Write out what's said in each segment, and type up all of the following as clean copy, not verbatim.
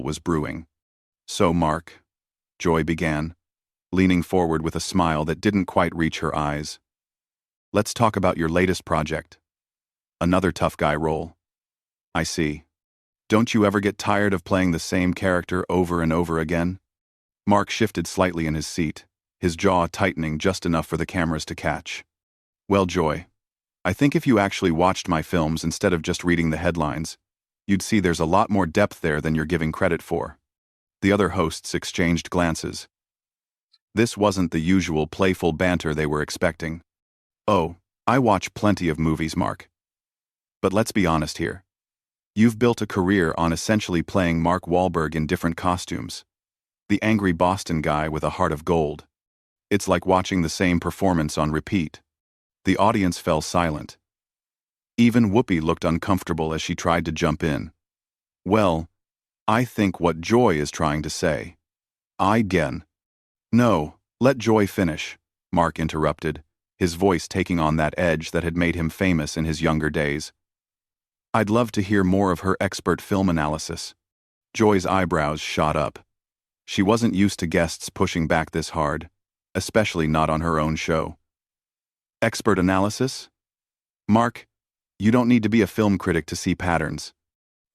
was brewing. "So, Mark," Joy began, leaning forward with a smile that didn't quite reach her eyes. "Let's talk about your latest project. Another tough guy role. I see. Don't you ever get tired of playing the same character over and over again?" Mark shifted slightly in his seat, his jaw tightening just enough for the cameras to catch. "Well, Joy, I think if you actually watched my films instead of just reading the headlines, you'd see there's a lot more depth there than you're giving credit for." The other hosts exchanged glances. This wasn't the usual playful banter they were expecting. "Oh, I watch plenty of movies, Mark. But let's be honest here. You've built a career on essentially playing Mark Wahlberg in different costumes. The angry Boston guy with a heart of gold. It's like watching the same performance on repeat." The audience fell silent. Even Whoopi looked uncomfortable as she tried to jump in. "Well, I think what Joy is trying to say. No, let Joy finish," Mark interrupted, his voice taking on that edge that had made him famous in his younger days. "I'd love to hear more of her expert film analysis." Joy's eyebrows shot up. She wasn't used to guests pushing back this hard, especially not on her own show. "Expert analysis? Mark, you don't need to be a film critic to see patterns.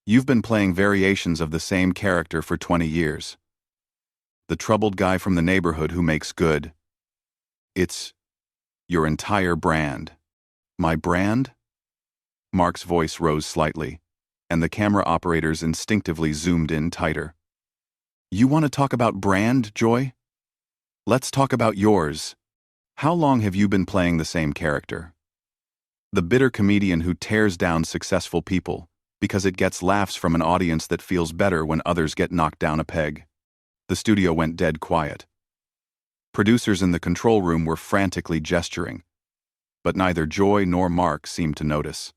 You've been playing variations of the same character for 20 years. The troubled guy from the neighborhood who makes good. It's your entire brand." "My brand?" Mark's voice rose slightly, and the camera operators instinctively zoomed in tighter. "You want to talk about brand, Joy? Let's talk about yours. How long have you been playing the same character? The bitter comedian who tears down successful people because it gets laughs from an audience that feels better when others get knocked down a peg." The studio went dead quiet. Producers in the control room were frantically gesturing, but neither Joy nor Mark seemed to notice.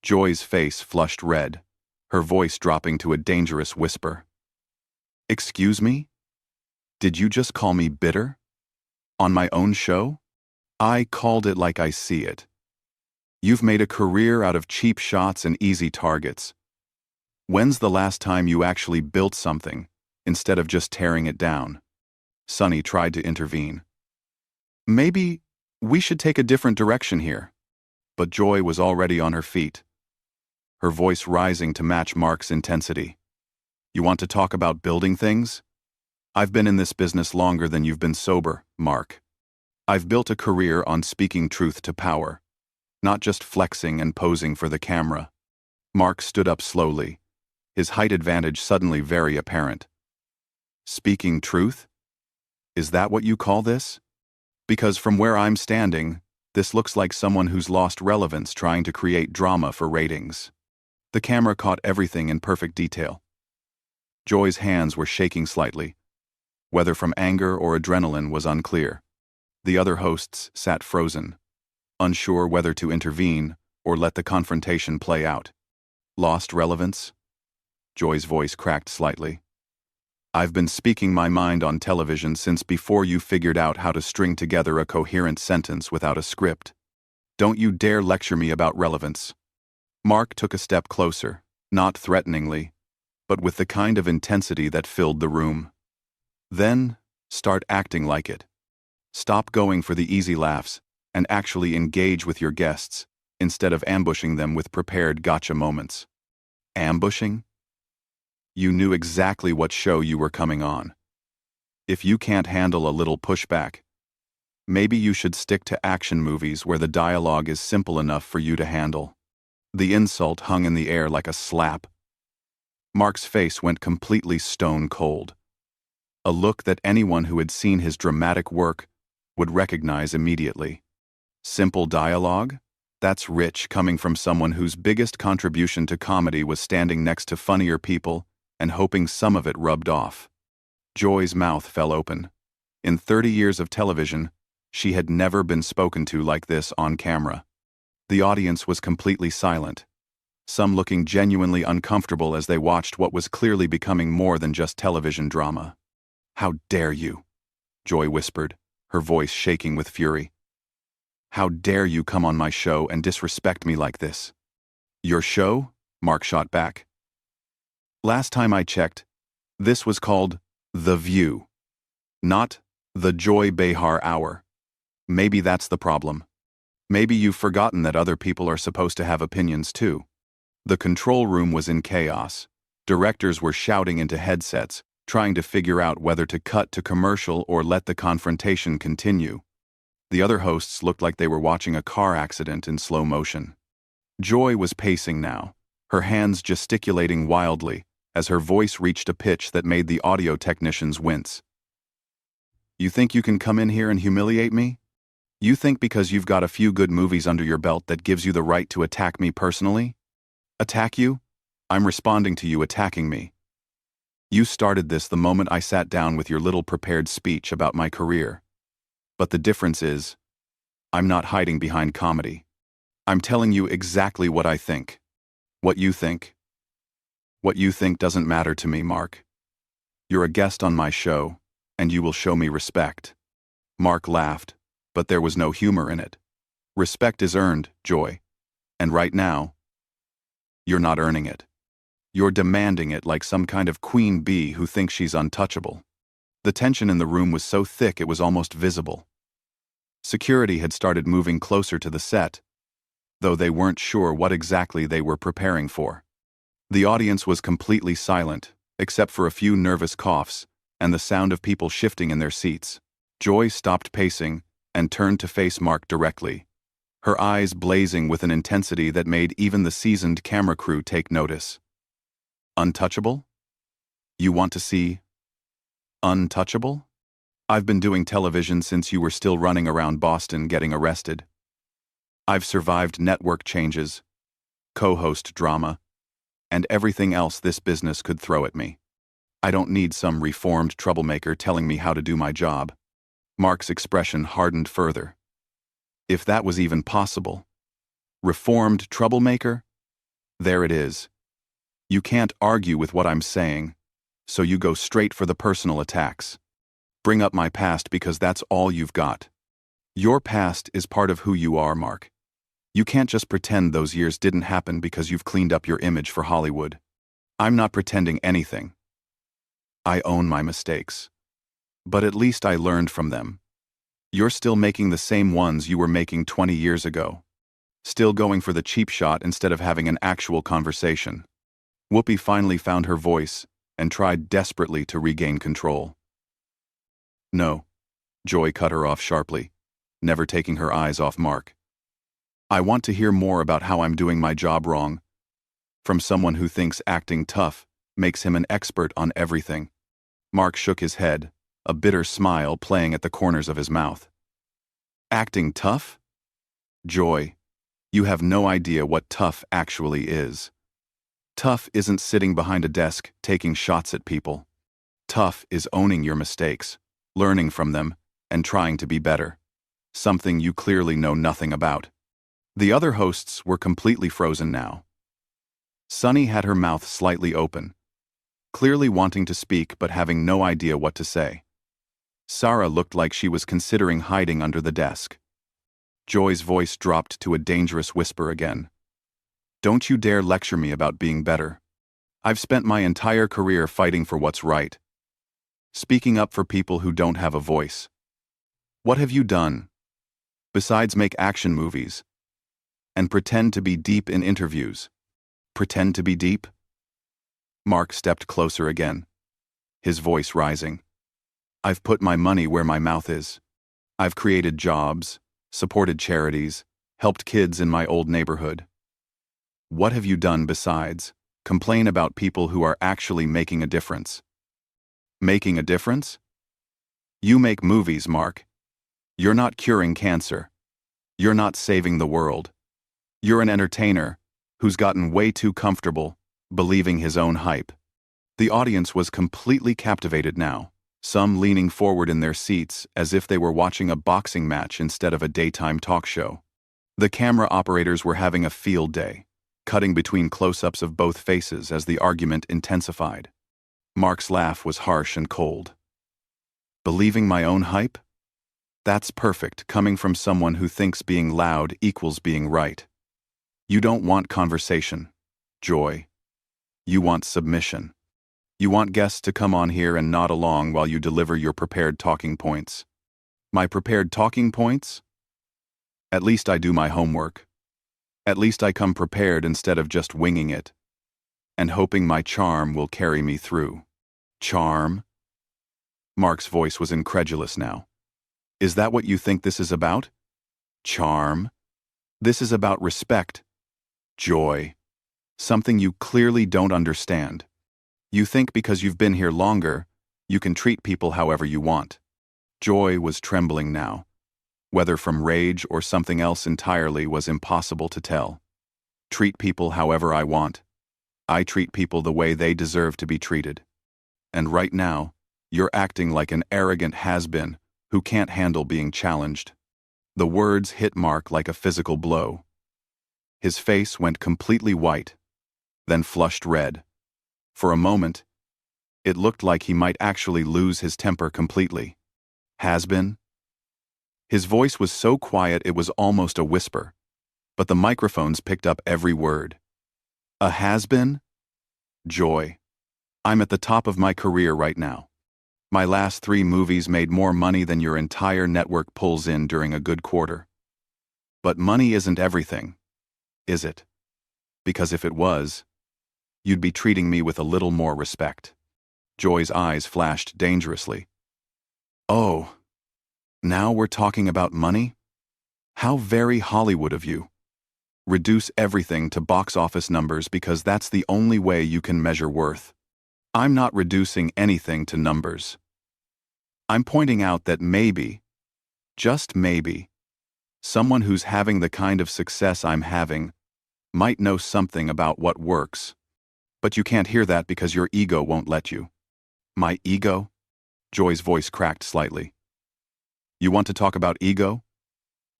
Joy's face flushed red, her voice dropping to a dangerous whisper. "Excuse me? Did you just call me bitter? On my own show? I called it like I see it. You've made a career out of cheap shots and easy targets. When's the last time you actually built something, instead of just tearing it down?" Sonny tried to intervene. "Maybe we should take a different direction here." But Joy was already on her feet, her voice rising to match Mark's intensity. "You want to talk about building things? I've been in this business longer than you've been sober, Mark. I've built a career on speaking truth to power, not just flexing and posing for the camera." Mark stood up slowly, his height advantage suddenly very apparent. "Speaking truth? Is that what you call this? Because from where I'm standing, this looks like someone who's lost relevance trying to create drama for ratings." The camera caught everything in perfect detail. Joy's hands were shaking slightly. Whether from anger or adrenaline was unclear. The other hosts sat frozen, unsure whether to intervene or let the confrontation play out. "Lost relevance?" Joy's voice cracked slightly. "I've been speaking my mind on television since before you figured out how to string together a coherent sentence without a script. Don't you dare lecture me about relevance." Mark took a step closer, not threateningly, but with the kind of intensity that filled the room. "Then, start acting like it. Stop going for the easy laughs and actually engage with your guests, instead of ambushing them with prepared gotcha moments." Ambushing? You knew exactly what show you were coming on. If you can't handle a little pushback, maybe you should stick to action movies where the dialogue is simple enough for you to handle. The insult hung in the air like a slap. Mark's face went completely stone cold. A look that anyone who had seen his dramatic work would recognize immediately. Simple dialogue? That's rich coming from someone whose biggest contribution to comedy was standing next to funnier people and hoping some of it rubbed off. Joy's mouth fell open. In 30 years of television, she had never been spoken to like this on camera. The audience was completely silent, some looking genuinely uncomfortable as they watched what was clearly becoming more than just television drama. "How dare you?" Joy whispered, her voice shaking with fury. "How dare you come on my show and disrespect me like this?" "Your show?" Mark shot back. "Last time I checked, This was called The View, not the Joy Behar Hour. Maybe that's the problem. Maybe you've forgotten that other people are supposed to have opinions too. The control room was in chaos. Directors were shouting into headsets, trying to figure out whether to cut to commercial or let the confrontation continue. The other hosts looked like they were watching a car accident in slow motion. Joy was pacing now, her hands gesticulating wildly, as her voice reached a pitch that made the audio technicians wince. You think you can come in here and humiliate me? You think because you've got a few good movies under your belt that gives you the right to attack me personally? Attack you? I'm responding to you attacking me. You started this the moment I sat down with your little prepared speech about my career. But the difference is, I'm not hiding behind comedy. I'm telling you exactly what I think. What you think? What you think doesn't matter to me, Mark. You're a guest on my show, and you will show me respect. Mark laughed, but there was no humor in it. Respect is earned, Joy. And right now, you're not earning it. You're demanding it like some kind of queen bee who thinks she's untouchable. The tension in the room was so thick it was almost visible. Security had started moving closer to the set, though they weren't sure what exactly they were preparing for. The audience was completely silent, except for a few nervous coughs and the sound of people shifting in their seats. Joy stopped pacing and turned to face Mark directly, her eyes blazing with an intensity that made even the seasoned camera crew take notice. Untouchable? You want to see untouchable? I've been doing television since you were still running around Boston getting arrested. I've survived network changes, co-host drama, and everything else this business could throw at me. I don't need some reformed troublemaker telling me how to do my job. Mark's expression hardened further. If that was even possible. Reformed troublemaker? There it is. You can't argue with what I'm saying, so you go straight for the personal attacks. Bring up my past because that's all you've got. Your past is part of who you are, Mark. You can't just pretend those years didn't happen because you've cleaned up your image for Hollywood. I'm not pretending anything. I own my mistakes. But at least I learned from them. You're still making the same ones you were making 20 years ago. Still going for the cheap shot instead of having an actual conversation. Whoopi finally found her voice and tried desperately to regain control. No, Joy cut her off sharply, never taking her eyes off Mark. I want to hear more about how I'm doing my job wrong. From someone who thinks acting tough makes him an expert on everything. Mark shook his head, a bitter smile playing at the corners of his mouth. Acting tough? Joy, you have no idea what tough actually is. Tough isn't sitting behind a desk taking shots at people. Tough is owning your mistakes, learning from them, and trying to be better. Something you clearly know nothing about. The other hosts were completely frozen now. Sunny had her mouth slightly open, clearly wanting to speak but having no idea what to say. Sarah looked like she was considering hiding under the desk. Joy's voice dropped to a dangerous whisper again. Don't you dare lecture me about being better. I've spent my entire career fighting for what's right. Speaking up for people who don't have a voice. What have you done? Besides make action movies. And pretend to be deep in interviews. Pretend to be deep? Mark stepped closer again, his voice rising. I've put my money where my mouth is. I've created jobs, supported charities, helped kids in my old neighborhood. What have you done besides complain about people who are actually making a difference? Making a difference? You make movies, Mark. You're not curing cancer. You're not saving the world. You're an entertainer who's gotten way too comfortable believing his own hype. The audience was completely captivated now, some leaning forward in their seats as if they were watching a boxing match instead of a daytime talk show. The camera operators were having a field day, cutting between close-ups of both faces as the argument intensified. Mark's laugh was harsh and cold. Believing my own hype? That's perfect, coming from someone who thinks being loud equals being right. You don't want conversation, Joy. You want submission. You want guests to come on here and nod along while you deliver your prepared talking points. My prepared talking points? At least I do my homework. At least I come prepared instead of just winging it, and hoping my charm will carry me through. Charm? Mark's voice was incredulous now. Is that what you think this is about? Charm? This is about respect. Joy. Something you clearly don't understand. You think because you've been here longer, you can treat people however you want. Joy was trembling now. Whether from rage or something else entirely was impossible to tell. Treat people however I want. I treat people the way they deserve to be treated. And right now, you're acting like an arrogant has-been who can't handle being challenged. The words hit Mark like a physical blow. His face went completely white, then flushed red. For a moment, it looked like he might actually lose his temper completely. Has-been? His voice was so quiet it was almost a whisper, but the microphones picked up every word. A has-been? Joy. I'm at the top of my career right now. My last 3 movies made more money than your entire network pulls in during a good quarter. But money isn't everything, is it? Because if it was, you'd be treating me with a little more respect. Joy's eyes flashed dangerously. Oh, now we're talking about money? How very Hollywood of you. Reduce everything to box office numbers because that's the only way you can measure worth. I'm not reducing anything to numbers. I'm pointing out that maybe, just maybe, someone who's having the kind of success I'm having might know something about what works. But you can't hear that because your ego won't let you. My ego? Joy's voice cracked slightly. You want to talk about ego?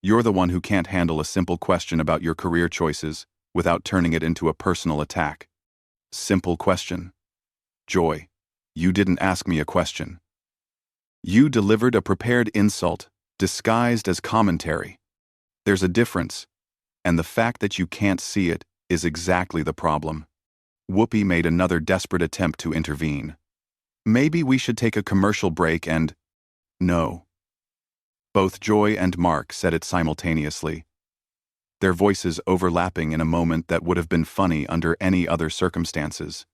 You're the one who can't handle a simple question about your career choices without turning it into a personal attack. Simple question. Joy, you didn't ask me a question. You delivered a prepared insult, disguised as commentary. There's a difference, and the fact that you can't see it is exactly the problem. Whoopi made another desperate attempt to intervene. Maybe we should take a commercial break and... No. Both Joy and Mark said it simultaneously, their voices overlapping in a moment that would have been funny under any other circumstances.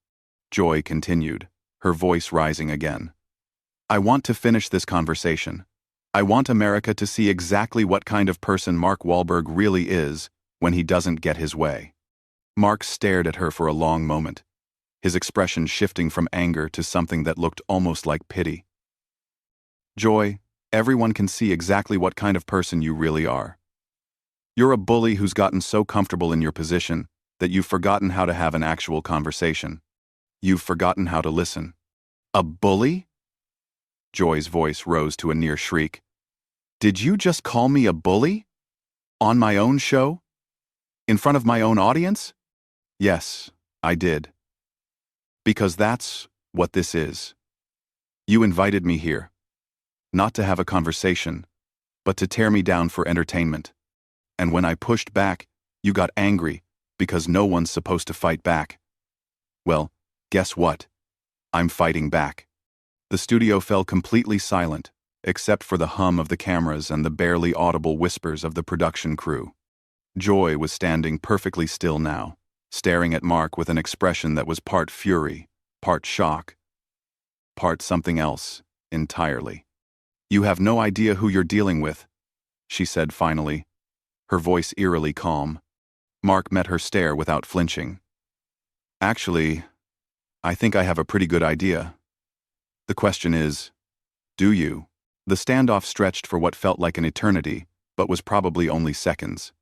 Joy continued, her voice rising again. I want to finish this conversation. I want America to see exactly what kind of person Mark Wahlberg really is when he doesn't get his way. Mark stared at her for a long moment, his expression shifting from anger to something that looked almost like pity. Joy, everyone can see exactly what kind of person you really are. You're a bully who's gotten so comfortable in your position that you've forgotten how to have an actual conversation. You've forgotten how to listen. A bully? Joy's voice rose to a near shriek. Did you just call me a bully? On my own show? In front of my own audience? Yes, I did. Because that's what this is. You invited me here, not to have a conversation, but to tear me down for entertainment. And when I pushed back, you got angry because no one's supposed to fight back. Well, guess what? I'm fighting back. The studio fell completely silent, except for the hum of the cameras and the barely audible whispers of the production crew. Joy was standing perfectly still now, staring at Mark with an expression that was part fury, part shock, part something else entirely. You have no idea who you're dealing with, she said finally, her voice eerily calm. Mark met her stare without flinching. Actually, I think I have a pretty good idea. The question is, do you? The standoff stretched for what felt like an eternity, but was probably only seconds.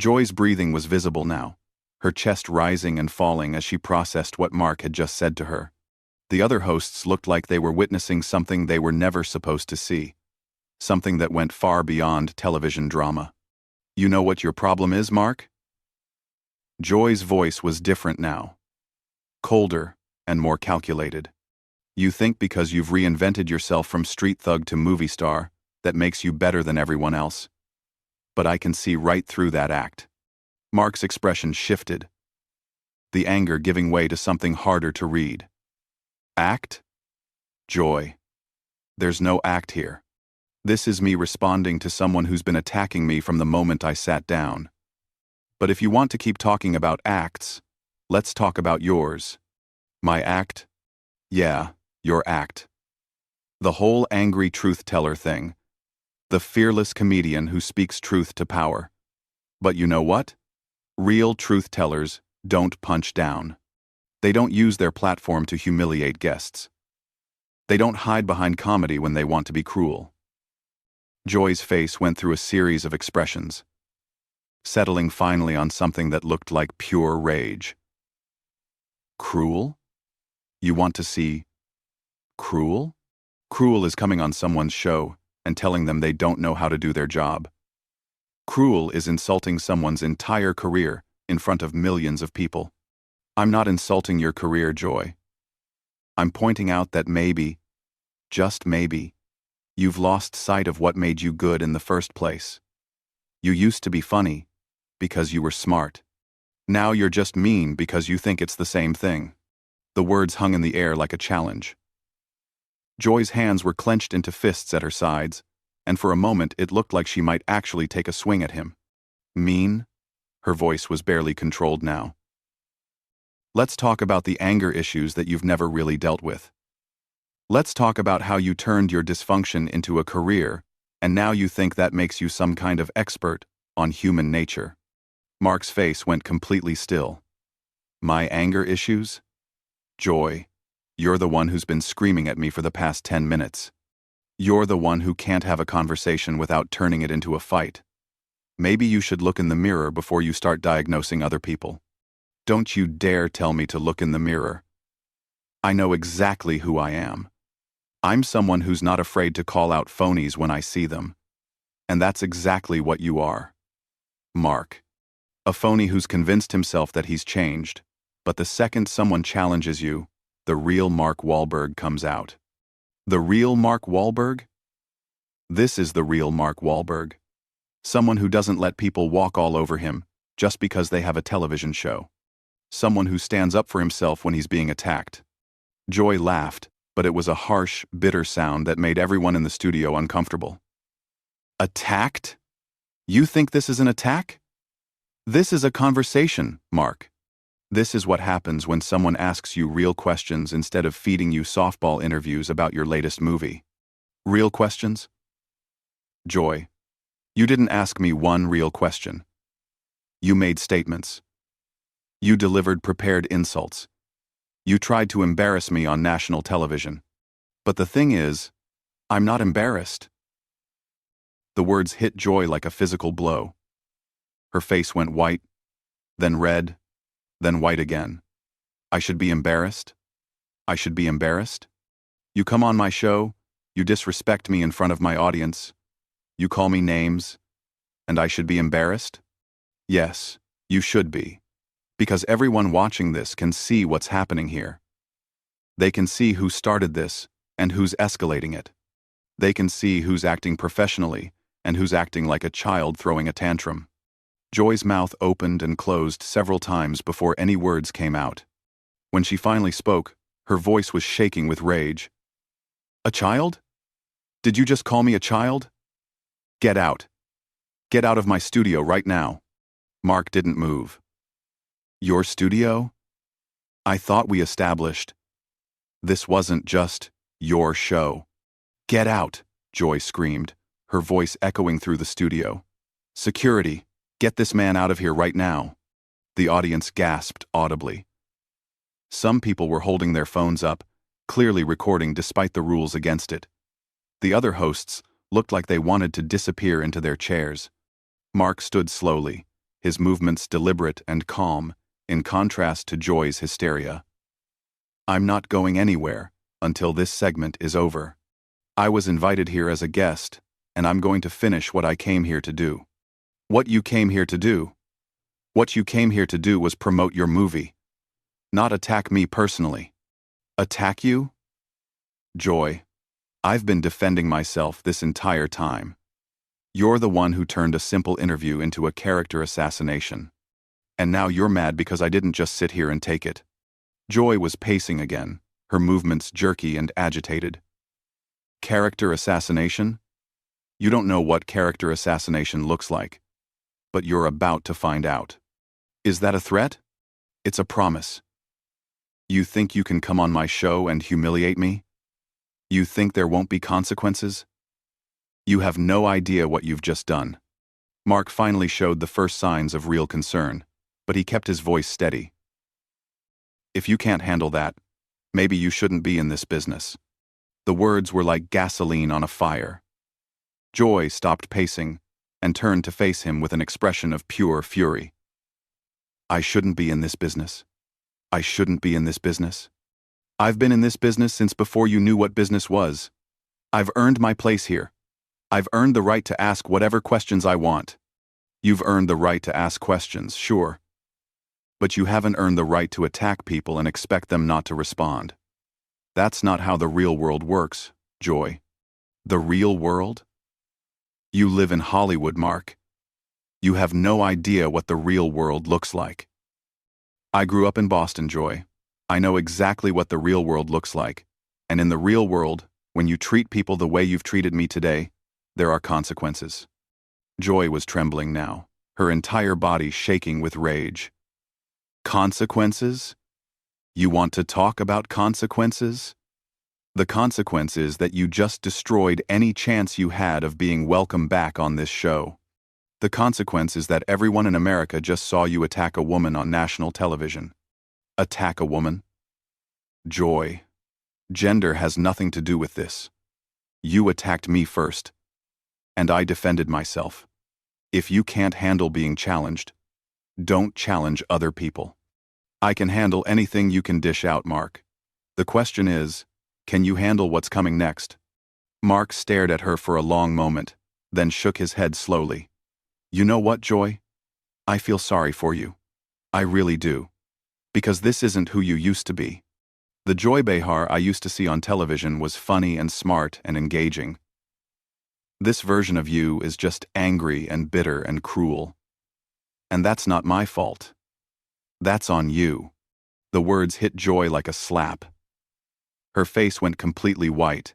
Joy's breathing was visible now, her chest rising and falling as she processed what Mark had just said to her. The other hosts looked like they were witnessing something they were never supposed to see, something that went far beyond television drama. You know what your problem is, Mark? Joy's voice was different now, colder and more calculated. You think because you've reinvented yourself from street thug to movie star, that makes you better than everyone else. But I can see right through that act. Mark's expression shifted, the anger giving way to something harder to read. Act? Joy. There's no act here. This is me responding to someone who's been attacking me from the moment I sat down. But if you want to keep talking about acts, let's talk about yours. My act? Yeah, your act. The whole angry truth-teller thing. The fearless comedian who speaks truth to power. But you know what? Real truth-tellers don't punch down. They don't use their platform to humiliate guests. They don't hide behind comedy when they want to be cruel. Joy's face went through a series of expressions, settling finally on something that looked like pure rage. Cruel? You want to see cruel? Cruel is coming on someone's show and telling them they don't know how to do their job. Cruel is insulting someone's entire career in front of millions of people. I'm not insulting your career, Joy. I'm pointing out that maybe, just maybe, you've lost sight of what made you good in the first place. You used to be funny because you were smart. Now you're just mean because you think it's the same thing. The words hung in the air like a challenge. Joy's hands were clenched into fists at her sides, and for a moment it looked like she might actually take a swing at him. Mean? Her voice was barely controlled now. Let's talk about the anger issues that you've never really dealt with. Let's talk about how you turned your dysfunction into a career, and now you think that makes you some kind of expert on human nature. Mark's face went completely still. My anger issues? Joy, you're the one who's been screaming at me for the past 10 minutes. You're the one who can't have a conversation without turning it into a fight. Maybe you should look in the mirror before you start diagnosing other people. Don't you dare tell me to look in the mirror. I know exactly who I am. I'm someone who's not afraid to call out phonies when I see them. And that's exactly what you are. Mark. A phony who's convinced himself that he's changed, but the second someone challenges you, the real Mark Wahlberg comes out. The real Mark Wahlberg? This is the real Mark Wahlberg. Someone who doesn't let people walk all over him just because they have a television show. Someone who stands up for himself when he's being attacked. Joy laughed, but it was a harsh, bitter sound that made everyone in the studio uncomfortable. Attacked? You think this is an attack? This is a conversation, Mark. This is what happens when someone asks you real questions instead of feeding you softball interviews about your latest movie. Real questions? Joy, you didn't ask me one real question. You made statements. You delivered prepared insults. You tried to embarrass me on national television. But the thing is, I'm not embarrassed. The words hit Joy like a physical blow. Her face went white, then red, then white again. I should be embarrassed? I should be embarrassed? You come on my show, you disrespect me in front of my audience, you call me names, and I should be embarrassed? Yes, you should be. Because everyone watching this can see what's happening here. They can see who started this and who's escalating it. They can see who's acting professionally and who's acting like a child throwing a tantrum. Joy's mouth opened and closed several times before any words came out. When she finally spoke, her voice was shaking with rage. A child? Did you just call me a child? Get out. Get out of my studio right now. Mark didn't move. Your studio? I thought we established. This wasn't just your show. Get out, Joy screamed, her voice echoing through the studio. Security, get this man out of here right now. The audience gasped audibly. Some people were holding their phones up, clearly recording despite the rules against it. The other hosts looked like they wanted to disappear into their chairs. Mark stood slowly, his movements deliberate and calm, in contrast to Joy's hysteria. I'm not going anywhere until this segment is over. I was invited here as a guest, and I'm going to finish what I came here to do. What you came here to do? What you came here to do was promote your movie. Not attack me personally. Attack you? Joy, I've been defending myself this entire time. You're the one who turned a simple interview into a character assassination. And now you're mad because I didn't just sit here and take it. Joy was pacing again, her movements jerky and agitated. Character assassination? You don't know what character assassination looks like, but you're about to find out. Is that a threat? It's a promise. You think you can come on my show and humiliate me? You think there won't be consequences? You have no idea what you've just done. Mark finally showed the first signs of real concern, but he kept his voice steady. If you can't handle that, maybe you shouldn't be in this business. The words were like gasoline on a fire. Joy stopped pacing and turned to face him with an expression of pure fury. I shouldn't be in this business. I shouldn't be in this business. I've been in this business since before you knew what business was. I've earned my place here. I've earned the right to ask whatever questions I want. You've earned the right to ask questions, sure. But you haven't earned the right to attack people and expect them not to respond. That's not how the real world works, Joy. The real world? You live in Hollywood, Mark. You have no idea what the real world looks like. I grew up in Boston, Joy. I know exactly what the real world looks like. And in the real world, when you treat people the way you've treated me today, there are consequences. Joy was trembling now, her entire body shaking with rage. Consequences? You want to talk about consequences? The consequence is that you just destroyed any chance you had of being welcome back on this show. The consequence is that everyone in America just saw you attack a woman on national television. Attack a woman? Joy, gender has nothing to do with this. You attacked me first, and I defended myself. If you can't handle being challenged, don't challenge other people. I can handle anything you can dish out, Mark. The question is, can you handle what's coming next? Mark stared at her for a long moment, then shook his head slowly. You know what, Joy? I feel sorry for you. I really do. Because this isn't who you used to be. The Joy Behar I used to see on television was funny and smart and engaging. This version of you is just angry and bitter and cruel. And that's not my fault. That's on you. The words hit Joy like a slap. Her face went completely white,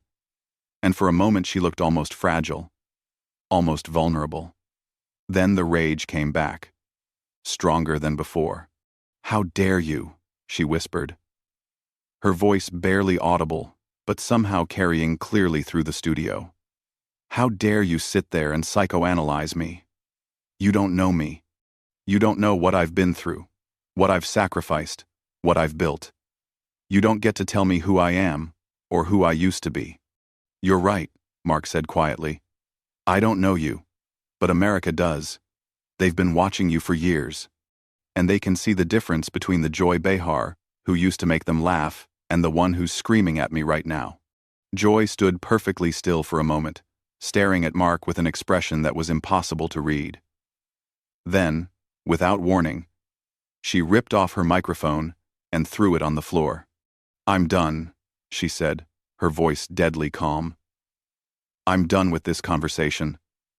and for a moment she looked almost fragile, almost vulnerable. Then the rage came back, stronger than before. How dare you, she whispered. Her voice barely audible, but somehow carrying clearly through the studio. How dare you sit there and psychoanalyze me? You don't know me. You don't know what I've been through, what I've sacrificed, what I've built. You don't get to tell me who I am, or who I used to be. You're right, Mark said quietly. I don't know you, but America does. They've been watching you for years. And they can see the difference between the Joy Behar, who used to make them laugh, and the one who's screaming at me right now. Joy stood perfectly still for a moment, staring at Mark with an expression that was impossible to read. Then, without warning, she ripped off her microphone and threw it on the floor. I'm done, she said, her voice deadly calm. I'm done with this conversation.